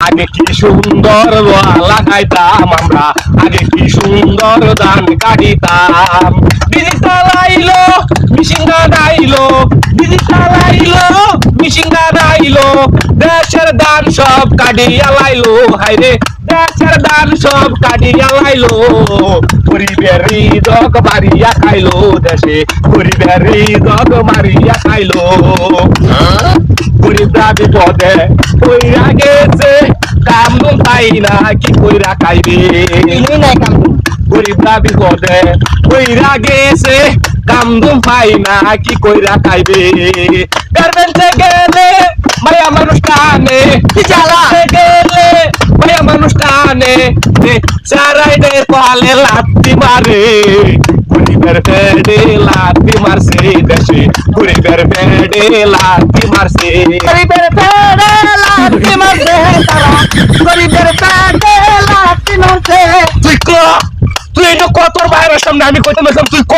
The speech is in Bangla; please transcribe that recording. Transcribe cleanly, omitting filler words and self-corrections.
আগে কি সুন্দর লাগাইতাম আমরা, আগে কি সুন্দর ধান কাটিতাম। ডিজিটাল আইলো মিশিংগান আইলো, ডিজিটাল আইলো মিশিংগান আইলো, দেশের ধান সব কাটিয়া লাইলো। হাইরে দেশের ধান সব কাটিয়া লাইলো, গরিবের হৃদক মারিয়া খাইলো দেশে, গরিবের হৃদক মারিয়া খাইলো। গরিবরা বিপদে কইরা গেছে, কাম দুম পাই না কি কইরা খাইবে। গরিবরা বিপদে কইরা গেছে, কাম দুম পাই না কি কইরা খাইবে। গার্মেন্টে গেলে মায়া মানুষ টানে, গেলে মায়া মানুষ টানে, চারাইডে পালে লাত্তি মারে। গরিবের পেটে লাত্তি মারছে দেশে, গরিবের পেটে লাত্তি মারছে, গরিবের পেটে লাথি মারছে তারা, গরিবের পেটে লাথি মারছে। তুই ক, তুই এটা কত বাইরের সামনে আমি কইতে তুই ক।